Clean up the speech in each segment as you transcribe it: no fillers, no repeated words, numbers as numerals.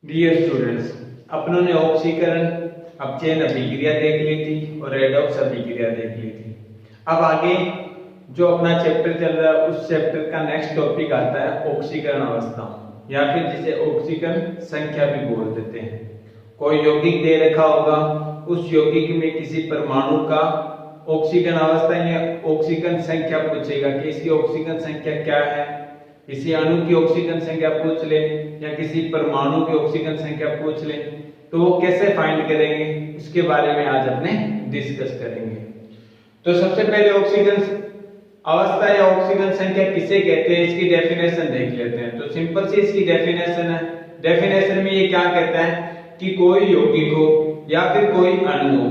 Dear students, अपनों ने ऑक्सीकरण अपचयन अभिक्रिया देख ली थी और रेडॉक्स अभिक्रिया देख ली थी। अब आगे जो अपना चैप्टर चल रहा है उस चैप्टर का नेक्स्ट टॉपिक आता है ऑक्सीकरण अवस्था, या फिर जिसे ऑक्सीकरण संख्या भी बोल देते हैं। कोई यौगिक दे रखा होगा, उस यौगिक में किसी परमाणु का ऑक्सीकरण अवस्था या ऑक्सीकरण संख्या पूछेगा कि इसकी ऑक्सीकरण संख्या क्या है। किसी अणु की ऑक्सीकरण संख्या पूछ ले या किसी परमाणु की ऑक्सीकरण संख्या पूछ ले, तो वो कैसे फाइंड करेंगे उसके बारे में आज अपने डिस्कस करेंगे। तो सबसे पहले ऑक्सीकरण अवस्था या ऑक्सीकरण संख्या किसे कहते हैं, इसकी डेफिनेशन देख लेते हैं। तो सिंपल सी इसकी डेफिनेशन है। डेफिनेशन में ये क्या कहता है कि कोई यौगिक हो या फिर कोई अणु हो,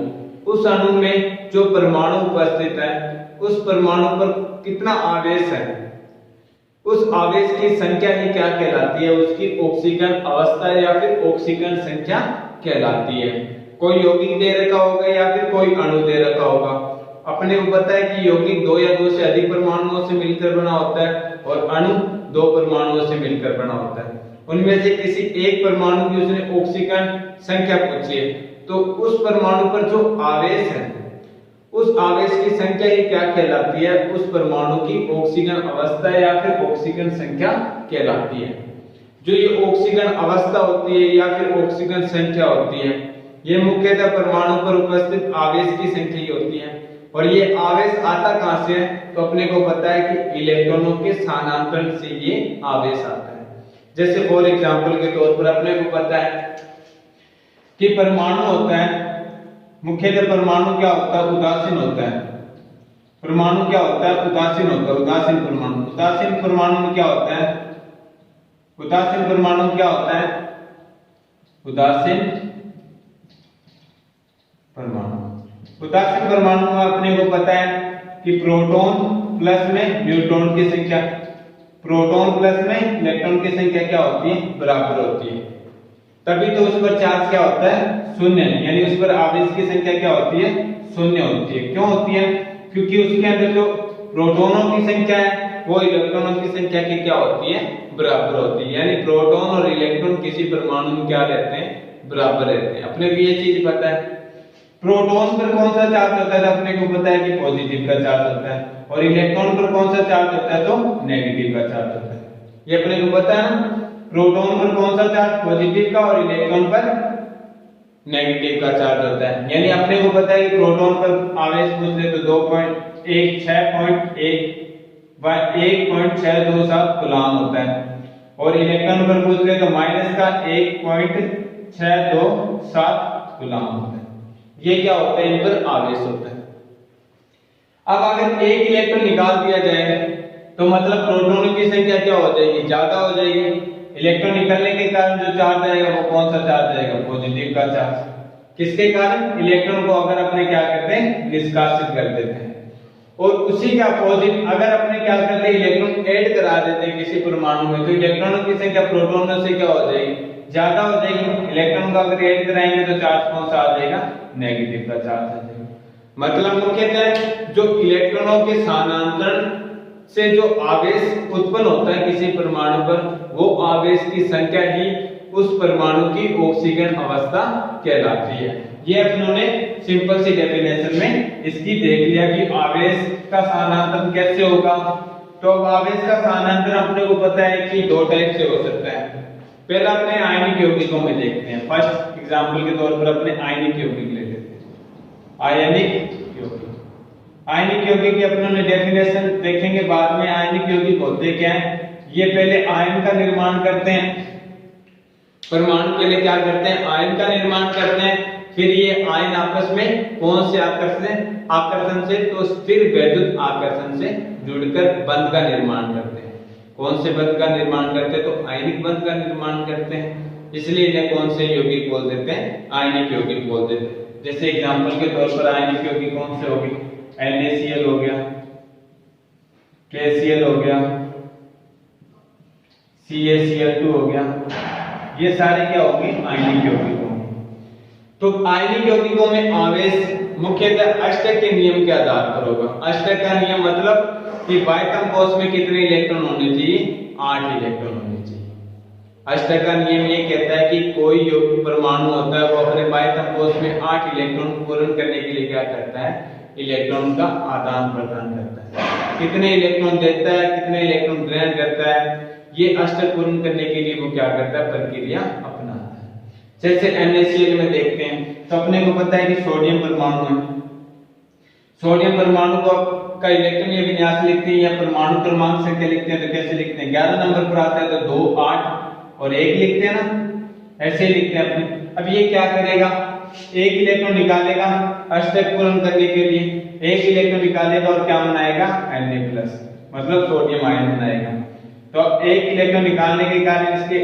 उस अणु में जो परमाणु उपस्थित है उस परमाणु पर कितना आवेश है, उस आवेश की संख्या ही क्या कहलाती है, उसकी ऑक्सीकरण अवस्था या फिर ऑक्सीकरण संख्या कहलाती है। कोई यौगिक दे रखा होगा या फिर कोई अणु दे रखा होगा। अपने को पता है कि यौगिक दो या दो से अधिक परमाणुओं से मिलकर बना होता है और अणु दो परमाणुओं से मिलकर बना होता है। उनमें से किसी एक परमाणु की उसने ऑक्सीकरण संख्या पूछी है, तो उस परमाणु पर जो आवेश है उस आवेश की संख्या ही क्या कहलाती है, उस परमाणु की ऑक्सीकरण अवस्था या फिर ऑक्सीकरण संख्या कहलाती है। जो ये ऑक्सीकरण अवस्था होती है या फिर ऑक्सीकरण संख्या होती है, ये मुख्यतः परमाणु पर उपस्थित आवेश की संख्या ही होती है। और ये आवेश आता कहां से है, तो अपने को पता है कि इलेक्ट्रॉनों के स्थानांतरण से ये आवेश आता है। जैसे फॉर एग्जांपल के तौर पर अपने को पता है कि परमाणु होता है, मुख्यतः परमाणु क्या होता है, उदासीन होता है। परमाणु क्या होता है, उदासीन होता है, उदासीन परमाणु। उदासीन परमाणु में क्या होता है, उदासीन परमाणु क्या होता है, उदासीन परमाणु। उदासीन परमाणु में अपने को पता है कि प्रोटॉन प्लस में न्यूट्रॉन की संख्या, प्रोटॉन प्लस में इलेक्ट्रॉन की संख्या क्या होती है, बराबर होती है। तभी तो उस पर चार्ज क्या होता है, शून्य, यानी उस पर आवेश की संख्या क्या होती है, शून्य होती है। क्यों होती है, क्योंकि उसके अंदर जो प्रोटॉनों की संख्या है वो इलेक्ट्रॉनों की संख्या की क्या होती है, बराबर होती है। यानी प्रोटॉन और इलेक्ट्रॉन किसी परमाणु में क्या रहते हैं, बराबर रहते हैं। अपने को ये चीज पता है। प्रोटॉन पर कौन सा चार्ज होता है, अपने को पता है कि पॉजिटिव का चार्ज होता है, और इलेक्ट्रॉन पर कौन सा चार्ज होता है, तो नेगेटिव का चार्ज होता है। ये अपने को पता है ना। प्रोटॉन पर कौन सा चार्ज, पॉजिटिव का, और इलेक्ट्रॉन पर नेगेटिव का चार्ज होता है। यानी अपने को पता है कि प्रोटॉन पर आवेश पूछ ले तो 1.627 कूलम होता है, और इलेक्ट्रॉन पर पूछ ले तो माइनस का 1.627 कूलम होता है। ये क्या होता है, इन पर आवेश होता है। अब अगर एक इलेक्ट्रॉन निकाल दिया जाए तो मतलब प्रोटॉनों की संख्या क्या हो जाएगी, ज्यादा हो जाएगी। इलेक्ट्रॉन निकलने के कारण जो चार्ज आएगा वो कौन सा चार्ज आएगा, पॉजिटिव का चार्ज। किसके कारण, इलेक्ट्रॉन को अगर अपने क्या करते हैं, निष्कासित कर देते हैं। और उसी का अपोजिट अगर अपने क्या करते हैं, इलेक्ट्रॉन ऐड करा देते हैं किसी परमाणु में, तो इलेक्ट्रॉनों की संख्या प्रोटॉनों से क्या हो जाएगी, ज्यादा हो जाएगी। इलेक्ट्रॉन को अगर ऐड कराएंगे तो चार्ज कौन सा आ जाएगा, नेगेटिव का चार्ज आ जाएगा। मतलब मुख्यतः जो इलेक्ट्रॉनों के स्थानांतरण से जो आवेश उत्पन्न होता है किसी परमाणु पर, वो आवेश की संख्या ही उस परमाणु की ऑक्सीकरण अवस्था कहलाती है। ये अपनों ने सिंपल सी डेफिनेशन में इसकी देख लिया कि आवेश का स्थानांतरण कैसे होगा। तो अब आवेश का स्थानांतरण अपने को पता है कि दो टाइप से हो सकता है। पहला अपने आयनिक यौगिकों में देखते हैं। फर्स्ट एग्जांपल के तौर पर अपने आयनिक यौगिक ले लेते हैं। आयनिक यौगिक, आयनिक यौगिक की अपनों ने डेफिनेशन देखेंगे बाद में। आयनिक यौगिक होते क्या हैं, ये पहले आयन का निर्माण करते हैं। परमाणु पहले क्या करते हैं, आयन का निर्माण करते हैं, फिर ये आयन आपस में कौन से आकर्षण से, तो स्थिर वैद्युत आकर्षण से जुड़कर बंध का निर्माण करते हैं। कौन से बंध का निर्माण करते हैं, तो आयनिक बंध का निर्माण करते हैं। इसलिए इन्हें कौन से यौगिक बोल देते हैं, आयनिक यौगिक बोल देते हैं। जैसे एग्जांपल के तौर पर आयनिक यौगिक कौन से हो गए, NaCl हो गया, KCl हो गया, CaCl2 हो गया। ये सारे क्या होंगे, आयनिक यौगिक होंगे। तो आयनिक यौगिकों में आवेश मुख्यतः अष्टक के नियम के आधार पर होगा। अष्टक का नियम मतलब कि बाह्यतम कोश में कितने इलेक्ट्रॉन होने चाहिए, 8 इलेक्ट्रॉन होने चाहिए। अष्टक का नियम ये कहता है कि कोई यौगिक परमाणु होता है वो अपने बाह्य कंपोज में 8 इलेक्ट्रॉन पूर्ण करने के लिए क्या करता है, इलेक्ट्रॉन का आदान प्रदान करता है। कितने इलेक्ट्रॉन देता है, कितने इलेक्ट्रॉन ग्रहण करता है, ये अष्टक पूर्ण करने के लिए वो क्या करता है, प्रक्रिया अपनाता है। जैसे NaCl में देखते हैं तो अपने को पता है कि सोडियम परमाणु है, सोडियम परमाणु को का इलेक्ट्रॉन या विन्यास लिखते हैं या परमाणु क्रमांक संख्या लिखते हैं तो कैसे लिखते हैं, 11 नंबर पर आता है तो 2, 8 और 1 लिखते हैं ना, ऐसे ही लिखते हैं अपने। अब ये क्या करेगा, एक इलेक्ट्रॉन निकालेगा अष्टक पूर्ण करने के लिए, एक इलेक्ट्रॉन निकालेगा और क्या बनाएगा, Na+, मतलब सोडियम आयन बनाएगा। तो एक इलेक्ट्रॉन निकालने के कारण इसके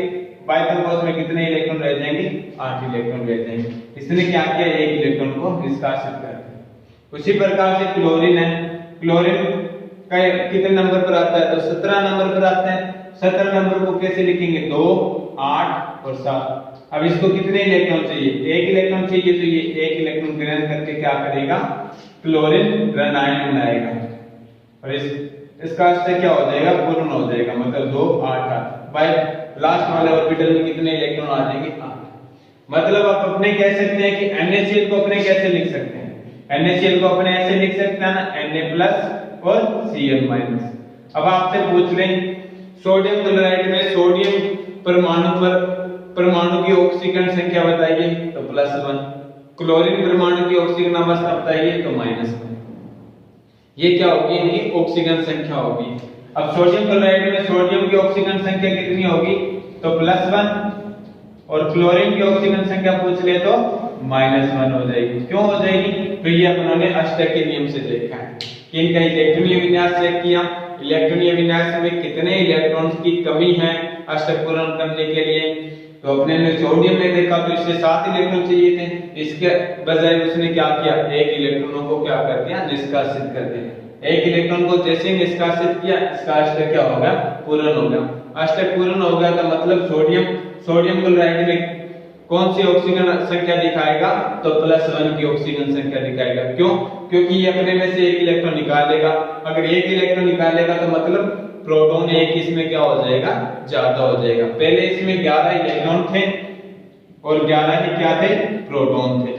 बाह्य कंपोज में कितने इलेक्ट्रॉन रह जाएंगे, 8 इलेक्ट्रॉन रह जाएंगे। इसने क्या किया, एक इलेक्ट्रॉन को निष्कासित कर दिया। उसी प्रकार से क्लोरीन है, क्लोरीन का कितने नंबर पर आता है, तो 17 नंबर पर आता है। 17 नंबर को कैसे लिखेंगे, 2, 8 और 7। अब इसको कितने इलेक्ट्रॉन चाहिए, एक इलेक्ट्रॉन चाहिए, तो ये एक इलेक्ट्रॉन ग्रहण करके क्या करेगा, क्लोरीन ऋणायन बनाएगा और इसका अष्टक क्या हो जाएगा, पूर्ण हो जाएगा, मतलब 2, 8, 8। बाय लास्ट वाले ऑर्बिटल में कितने इलेक्ट्रॉन आ जाएंगे, 8। मतलब आप अपने कह सकते हैं कि NaCl को अपने कैसे लिख सकते हैं, NaCl को अपने ऐसे लिख सकते हैं ना, Na+ और Cl-। अब आपसे पूछ लें सोडियम क्लोराइड में सोडियम परमाणु की ऑक्सीजन संख्या बताइए तो +1, क्लोरीन परमाणु की ऑक्सीजन अवस्था बताइए तो -1। ये क्या होगी, इनकी ऑक्सीजन संख्या होगी। अब सोडियम क्लोराइड में सोडियम की ऑक्सीजन संख्या कितनी होगी, तो +1 और क्लोरीन की ऑक्सीजन संख्या पूछ ले तो -1 हो जाएगी। क्यों हो जाएगी, तो ये अपनों अष्टक के नियम से देखा है कि इनका इलेक्ट्रॉनीय विन्यास चेक किया, इलेक्ट्रॉनीय विन्यास में कितने इलेक्ट्रॉन्स की कमी है अष्टक पूर्ण करने के लिए। तो अपने ने सोडियम में देखा तो इससे 7 इलेक्ट्रॉन चाहिए थे, इसके बजाय उसने क्या किया, एक इलेक्ट्रॉनों को क्या कर दिया, निष्कासित कर दिया। एक इलेक्ट्रॉन को जैसे निष्कासित किया इसका अष्टक क्या होगा, पूर्ण हो गया। अष्टक पूर्ण हो गया का मतलब सोडियम क्लोराइड में कौन सी ऑक्सीजन संख्या दिखाएगा, तो +1 की ऑक्सीजन संख्या दिखाएगा। क्यों, क्योंकि ये अपने में से एक इलेक्ट्रॉन निकालेगा, अगर एक इलेक्ट्रॉन निकालेगा तो मतलब प्रोटॉन एक इसमें क्या हो जाएगा, ज्यादा हो जाएगा। पहले इसमें 11 इलेक्ट्रॉन थे और 11 ही क्या थे, प्रोटॉन थे।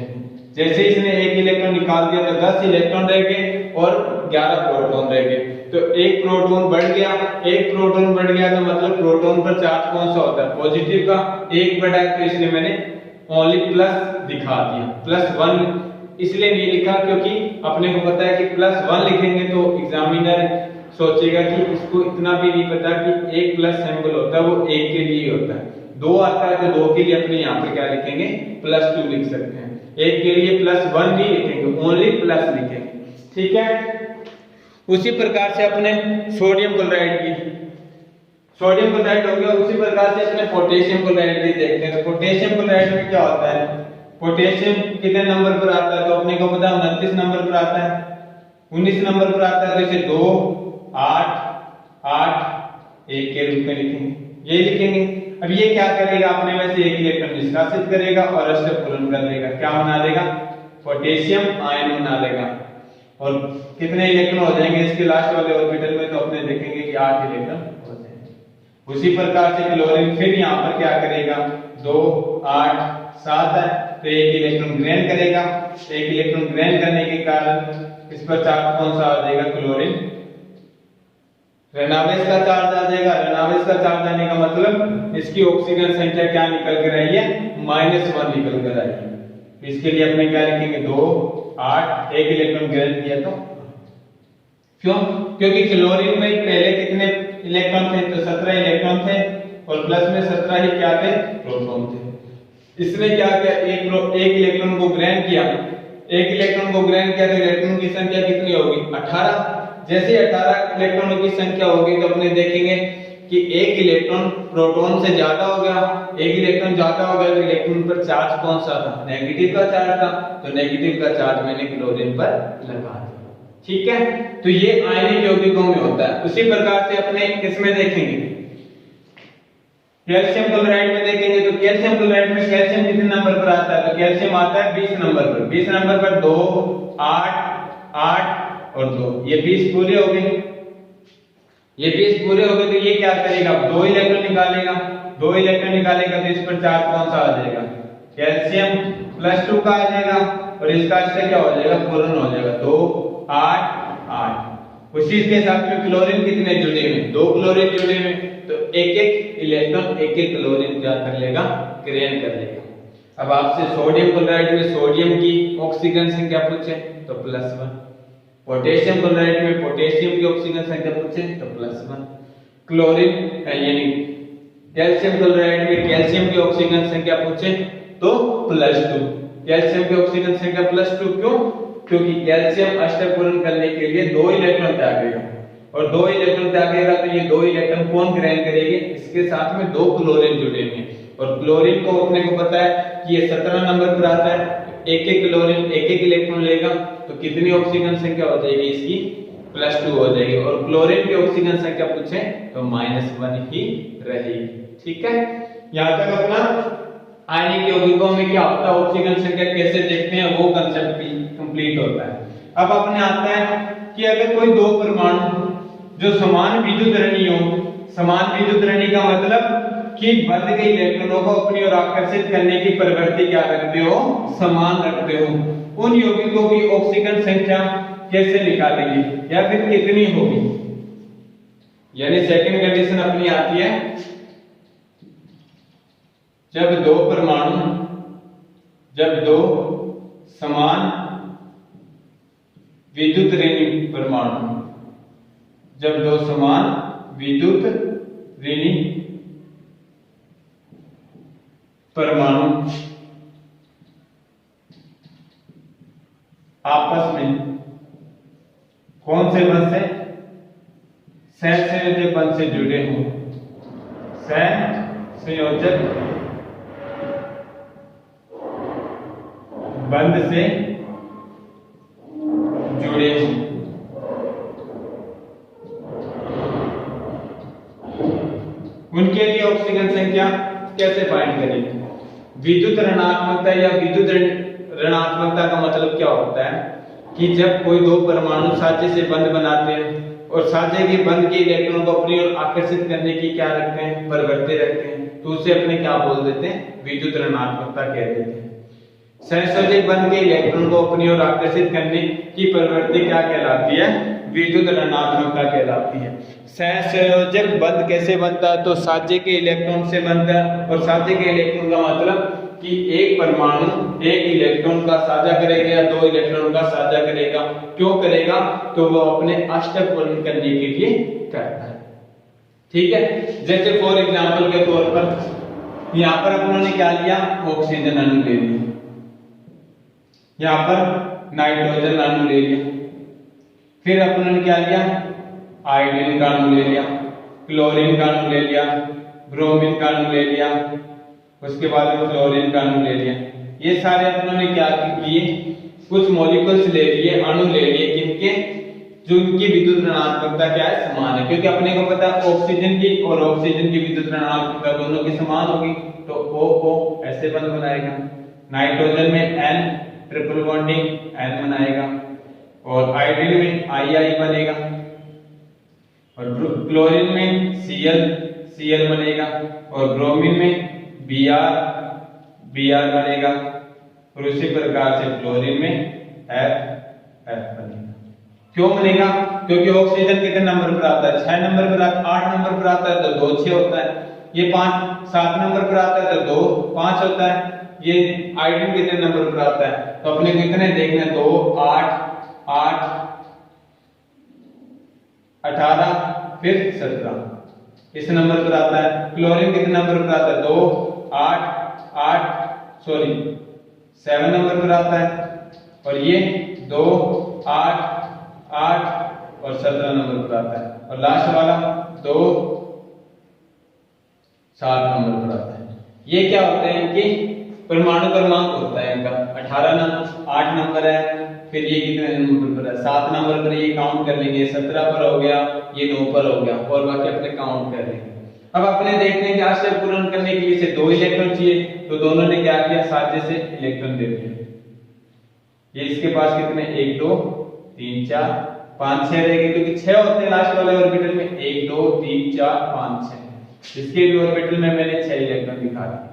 जैसे इसने एक इलेक्ट्रॉन निकाल दिया तो 10 इलेक्ट्रॉन रह गए और 11 प्रोटॉन रह गए। तो एक प्रोटॉन बढ़ गया, एक प्रोटॉन बढ़ गया तो मतलब प्रोटॉन पर चार्ज कौन सा होता है, पॉजिटिव का। एक बढ़ा तो इसलिए मैंने ओनली प्लस दिखा दिया, +1 इसलिए नहीं लिखा क्योंकि अपने को पता है कि +1 लिखेंगे तो एग्जामिनर सोचेगा कि इसको इतना भी नहीं पता कि एक प्लस सिंबल होता है वो एक के लिए होता है। 2 आता है तो 2 के लिए अपने यहाँ पे क्या लिखेंगे, +2 लिख सकते हैं। एक के लिए +1 नहीं लिखेंगे, ओनली प्लस लिखेंगे, ठीक है। उसी प्रकार से अपने सोडियम क्लोराइड हो गया, उसी प्रकार से अपने पोटेशियम क्लोराइड भी देखते हैं। तो पोटेशियम क्लोराइड में क्या होता है, पोटेशियम कितने नंबर पर आता है, तो अपने को पता है 29 नंबर पर आता है, 19 नंबर पर आता है। तो इसे 2, 8, 8, 1 के रूप में लिखेंगे, ये लिखेंगे। अब ये क्या करेगा, अपने में से एक इलेक्ट्रॉन निष्कासित करेगा और अष्टक पूर्ण कर देगा। क्या बना देगा, पोटेशियम आयन बना देगा। और कितने इलेक्ट्रॉन हो जाएंगे इसके लास्ट वाले ऑर्बिटल में, तो अपने देखेंगे कि 8 इलेक्ट्रॉन हो जाएंगे। उसी प्रकार से क्लोरीन फिर यहाँ पर क्या करेगा, 2, 8, 7 है तो एक इलेक्ट्रॉन ग्रहण करेगा। एक इलेक्ट्रॉन ग्रहण करने के कारण इस पर चार्ज कौन सा आ जाएगा, क्लोरीन ऋणावेश का चार्ज आ जाएगा। ऋणावेश का चार्ज आने का मतलब इसकी ऑक्सीजन संख्या क्या निकल कर आई है, -1 निकल कर आई है। इसके लिए अपने क्या लिखेंगे, 2, 8, एक इलेक्ट्रॉन ग्रहण किया तो क्यों, क्योंकि क्लोरीन में पहले कितने इलेक्ट्रॉन थे, तो 17 इलेक्ट्रॉन थे और प्लस में 17 ही क्या थे, प्रोटॉन थे। इसने क्या किया, एक इलेक्ट्रॉन को ग्रहण किया, एक इलेक्ट्रॉन को ग्रहण किया तो इलेक्ट्रॉन की संख्या कितनी होगी, 18। जैसे 18 इलेक्ट्रॉनों की संख्या होगी तो अपने देखेंगे कि एक इलेक्ट्रॉन प्रोटॉन से ज्यादा हो गया, एक इलेक्ट्रॉन ज्यादा हो गया तो इलेक्ट्रॉन पर चार्ज कौन सा था, नेगेटिव का चार्ज था। तो नेगेटिव का चार्ज मैंने क्लोरीन पर लगा दिया, ठीक है। तो ये आयनिक यौगिकों में होता है। उसी प्रकार से अपने इसमें देखेंगे, कैल्शियम क्लोराइड में देखेंगे तो कैल्शियम क्लोराइड में कैल्शियम कितने नंबर पर आता है, तो कैल्शियम आता है 20 नंबर पर। 20 नंबर पर 2, 8, 8 और 2, ये 20 पूरे हो गए। ये पीस पूरे हो गए तो ये क्या करेगा, 2 इलेक्ट्रॉन निकालेगा। 2 इलेक्ट्रॉन निकालेगा तो इस पर चार्ज कौन सा आ जाएगा, कैल्शियम +2 का आ जाएगा और इसका इससे क्या हो जाएगा, पूर्ण हो जाएगा, 2 8 8। उसी के साथ में क्लोरीन कितने जुड़े हुए, 2 क्लोरीन जुड़े हुए, तो एक एक इलेक्ट्रॉन एक एक क्लोरीन क्या कर लेगा, ग्रहण कर लेगा। अब आपसे सोडियम क्लोराइड में सोडियम की ऑक्सीजन संख्या पूछे तो +1, पोटेशियम क्लोराइड में पोटेशियम की ऑक्सीजन संख्या पूछे तो +1, क्लोरीन यानी कैल्शियम क्लोराइड में कैल्शियम की ऑक्सीजन संख्या पूछे तो +2। कैल्शियम की ऑक्सीजन संख्या +2 क्यों, क्योंकि कैल्शियम अष्टक पूर्ण करने के लिए 2 इलेक्ट्रॉन त्यागेगा और 2 इलेक्ट्रॉन त्यागेगा तो ये 2 इलेक्ट्रॉन कौन ग्रहण करेंगे, इसके साथ में 2 क्लोरीन जुड़े हैं और क्लोरीन को अपने को पता है कि ये 17 नंबर पर आता है। एक एक क्लोरीन एक एक इलेक्ट्रॉन लेगा तो कितनी ऑक्सीजन संख्या हो जाएगी इसकी, +2 हो जाएगी और क्लोरीन की ऑक्सीजन संख्या पूछे तो -1 ही रहेगी। ठीक है, यहां तक अपना आयनिक यौगिकों में क्या होता है, ऑक्सीजन संख्या कैसे देखते हैं वो कांसेप्ट भी कंप्लीट होता है। अब अपने आता है कि अगर कोई 2 परमाणु जो समान विद्युतधर्मी हो, समान विद्युतधर्मी का मतलब कि बंध गए इलेक्ट्रॉनों को अपनी ओर आकर्षित करने की प्रवृत्ति क्या रखते हो, समान रखते हो, उन यौगिकों की ऑक्सीजन संख्या कैसे निकालेंगे या फिर कितनी होगी। यानी सेकंड कंडीशन अपनी आती है जब 2 परमाणु, जब 2 समान विद्युत ऋणी परमाणु, जब 2 समान विद्युत ऋणी परमाणु आपस में कौन से बंध से, सहसंयोजक बंध से जुड़े हों, सहसंयोजक बंध से जुड़े हों, उनके लिए ऑक्सीजन संख्या कैसे फाइंड करेंगे। विद्युत ऋणात्मकता या विद्युत ऋणात्मकता का मतलब क्या होता है कि जब कोई 2 परमाणु साझे से बंध बनाते हैं और साझे के बंध के इलेक्ट्रॉन को अपनी ओर आकर्षित करने की क्या रखते हैं, प्रवृत्ति रखते हैं, तो उसे अपने क्या बोल देते हैं, विद्युत ऋणात्मकता कह देते हैं। सहसंयोजक बंध के इलेक्ट्रॉन को अपनी ओर आकर्षित करने की प्रवृत्ति क्या कहलाती है, विद्युत ऋणात्मकता कहलाती है। सहसंयोजक बंध कैसे बनता है, तो साझे के इलेक्ट्रॉन से बनता है और साझे के इलेक्ट्रॉन का मतलब कि एक परमाणु एक इलेक्ट्रॉन का साझा करेगा या 2 इलेक्ट्रॉन का साझा करेगा। क्यों करेगा, तो वो अपने अष्टक पूर्ण करने के लिए करता है। ठीक है, जैसे फॉर एग्जांपल के तौर पर यहां पर अपनों ने क्या लिया, ऑक्सीजन अणु ले लिया, यहां पर नाइट्रोजन अणु ले लिया, फिर अपनों ने क्या लिया, आयोडीन का अणु ले लिया, क्लोरीन का अणु ले लिया, ब्रोमीन का अणु ले लिया, उसके बाद में फ्लोरीन का अणु ले लिया। ये सारे अपनों ने क्या किए, कुछ मॉलिक्यूल्स ले लिए, अणु ले लिए, किनके, जो उनकी विद्युत ऋणात्मकता क्या है, समान है। क्योंकि अपने को पता है ऑक्सीजन की और ऑक्सीजन की विद्युत ऋणात्मकता दोनों की समान होगी, तो O ऐसे बंध बनाएगा, नाइट्रोजन में N ट्रिपल बॉन्डिंग N बनाएगा और आयोडीन में II बनेगा और क्लोरीन में Cl बनेगा और ब्रोमीन में Br बनेगा और उसी प्रकार से फ्लोरीन में F बनेगा। क्यों बनेगा, क्योंकि ऑक्सीजन कितने नंबर पर आता है, 6 नंबर पर आता है, 8 नंबर पर आता है तो 2 6 होता है, ये 7 नंबर पर आता है तो 2 5 होता है, ये आयोडीन कितने नंबर पर आता है, तो अपने को इतने देखना है, 2 8 8 18 फिर 17 इस नंबर पर आता है। क्लोरीन कितने नंबर पर आता है, 2 8 7 नंबर पर आता है और ये 2 8 8 और 17 नंबर पर आता है और लास्ट वाला 2 7 नंबर पर आता है। ये क्या होते हैं कि परमाणु क्रमांक होता है इनका, 8 नंबर है, फिर ये कितने नंबर पर है, 7 नंबर पर, ये काउंट कर लेंगे, 17 पर हो गया, ये 9 पर हो गया और बाकी अपने काउंट कर लेंगे। अब अपने देखते हैं कि आश्चर्य पूर्ण करने के लिए इसे 2 इलेक्ट्रॉन चाहिए, तो दोनों ने क्या किया, साझे से इलेक्ट्रॉन दे दिए। ये इसके पास कितने, 1 2 3 4 5 6 रहेगी, क्योंकि 6 होते हैं लास्ट वाले ऑर्बिटल में, 1 2 3 4 5 6। इसके भी ऑर्बिटल में मैंने 6 इलेक्ट्रॉन दिखा दिए,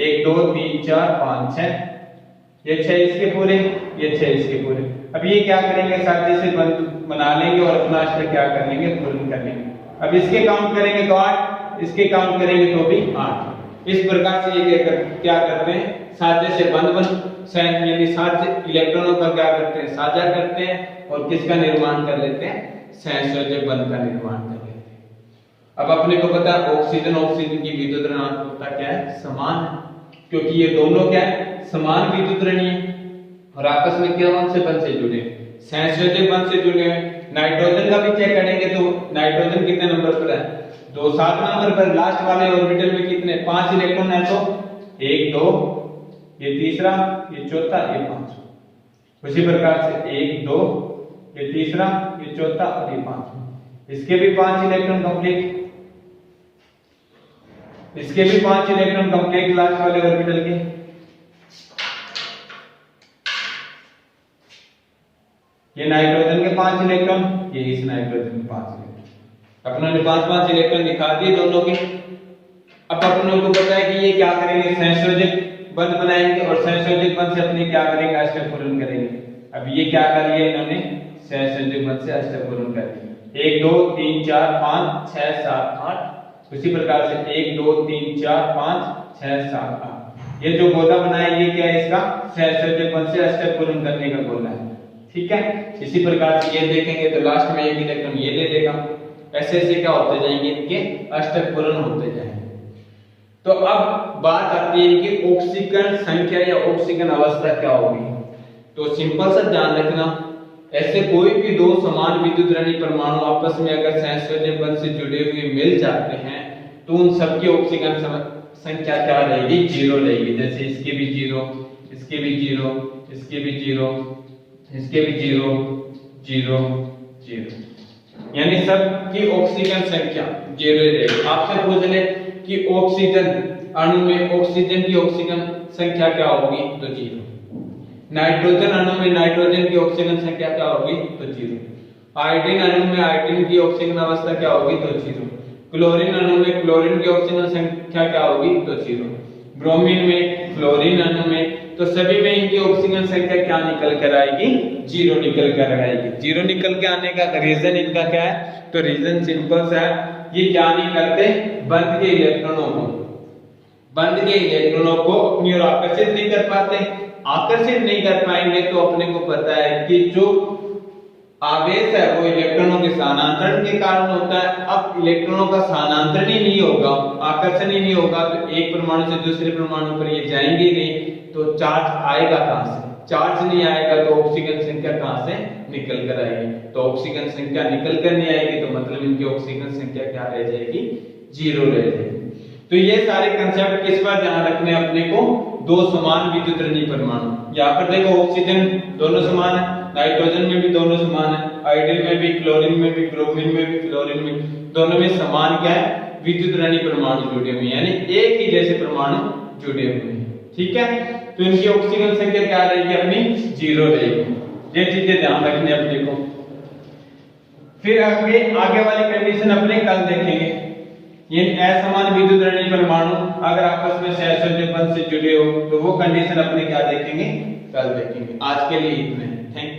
1 2 3 4 5 6, ये 6 इसके पूरे, ये 6 इसके पूरे। अब ये क्या करेंगे, साजिश से बना लेंगे और अपना अष्टक क्या कर लेंगे, पूर्ण कर लेंगे। अब इसके काउंट करेंगे तो 8, इसके काउंट करेंगे तो भी 8। इस प्रकार से ये क्या करते हैं, साजे से बंध यानी सात इलेक्ट्रॉनों का क्या करते हैं, साझा करते हैं और किसका निर्माण कर लेते हैं, सहसंयोजक बंध का निर्माण कर लेते हैं। अब अपने को पता है ऑक्सीजन की विद्युत ऋणात्मकता क्या है, समान है, क्योंकि ये दोनों क्या है, समान विद्युत ऋणी है और आपस में क्या बंध से जुड़े, सहसंयोजक बंध से जुड़े हैं। नाइट्रोजन का भी चेक करेंगे तो नाइट्रोजन कितने नंबर पर है, 2 7 नंबर पर। लास्ट वाले ऑर्बिटल में कितने, 5 इलेक्ट्रॉन है, तो 1 2, ये तीसरा, ये चौथा, ये 5। उसी प्रकार से 1 2, ये तीसरा, ये चौथा और ये 5। इसके भी 5 इलेक्ट्रॉन कंप्लीट, इसके भी 5 इलेक्ट्रॉन कंप्लीट लास्ट वाले ऑर्बिटल के। ये नाइट्रोजन के 5 इलेक्ट्रॉन, ये इस नाइट्रोजन के 5 इलेक्ट्रॉन। अपनों ने 5 इलेक्ट्रॉन दिखा दिए दोनों के। अब अपनों को पता है कि ये क्या करेंगे, सहसंयोजक बंध बनाएंगे और सहसंयोजक बंध से अपने क्या करेंगे, अष्टक पूर्ण करेंगे। अब ये क्या कर लिया इन्होंने, सहसंयोजक बंध से अष्टक पूर्ण कर लिया। 1 2 3 4 5 6 7 8। उसी प्रकार से 1 2 3 4 5 6 7 8। ये जो गोला बनाया ये क्या है, इसका सहसंयोजक बंध से अष्टक पूर्ण करने का गोला है, ठीक है। इसी प्रकार से ये देखेंगे तो लास्ट में एक इलेक्ट्रॉन ये ले लेगा। ऐसे ऐसे क्या होते जाएंगे, इनके अष्टक पूर्ण होते जाएंगे। तो अब बात आती है कि ऑक्सीकरण संख्या या ऑक्सीकरण अवस्था क्या होगी। तो सिंपल सा ध्यान रखना, ऐसे कोई भी दो समान विद्युत ऋणी परमाणु आपस में अगर सहसंयोजक बंध से जुड़े हुए मिल जाते हैं तो उन सबकी ऑक्सीकरण संख्या क्या रहेगी, 0 रहेगी। जैसे इसके भी 0, इसके भी 0, इसके भी 0, इसके भी 0 0 0, यानी सबकी ऑक्सीजन संख्या 0 रहेगी। आपसे पूछ ले कि ऑक्सीजन अणु में ऑक्सीजन की ऑक्सीजन संख्या क्या होगी, तो 0। नाइट्रोजन अणु में नाइट्रोजन की ऑक्सीजन संख्या क्या होगी, तो 0। आयोडीन अणु में आयोडीन की ऑक्सीजन अवस्था क्या होगी, तो 0। क्लोरीन अणु में क्लोरीन की ऑक्सीजन संख्या क्या होगी, तो 0। ब्रोमीन में, फ्लोरीन अणु में, तो सभी में इनकी ऑक्सीजन संख्या क्या निकल कर आएगी, 0 निकल कर आएगी। 0 निकल के आने का रीजन इनका क्या है, तो रीजन सिंपल सा है, ये क्या नहीं करते, बंध के इलेक्ट्रॉनों को अपनी ओर आकर्षित नहीं कर पाते। आकर्षित नहीं कर पाएंगे तो अपने को पता है कि जो आवेश है वो इलेक्ट्रॉनों के स्थानांतरण के कारण होता है। अब इलेक्ट्रॉनों का स्थानांतरण ही नहीं होगा, आकर्षण ही नहीं होगा, तो एक परमाणु से दूसरे परमाणु पर ये जाएंगे नहीं, तो चार्ज आएगा कहां से, चार्ज नहीं आएगा तो ऑक्सीजन संख्या कहां से निकल कर आएगी। तो ऑक्सीजन संख्या निकल कर नहीं आएगी तो मतलब इनकी ऑक्सीजन संख्या क्या रह जाएगी, 0 रह जाएगी। तो ये सारे कंसेप्ट किस पर ध्यान रखने अपने को, दो समान विद्युत ऋणी परमाणु। यहाँ पर देखो ऑक्सीजन दोनों समान है, नाइट्रोजन में भी दोनों समान है, आयोडीन में भी, क्लोरीन में भी, ब्रोमीन में भी, फ्लोरीन में, दोनों में समान क्या है, विद्युत ऋणी परमाणु जुड़े हुए हैं, यानी एक ही जैसे परमाणु जुड़े हुए हैं, ठीक है। तो इनकी ऑक्सीजन संख्या क्या रहेगी, अपनी 0 रहेगी। ये चीजें ध्यान रखने अपने को। फिर आगे वाली कंडीशन अपने कल देखेंगे। ये असमान विद्युत ऋणी परमाणु अगर आपस में सहसंयोजक बंध से जुड़े हो तो वो कंडीशन अपने क्या देखेंगे, कल देखेंगे। आज के लिए इतना है, थैंक यू।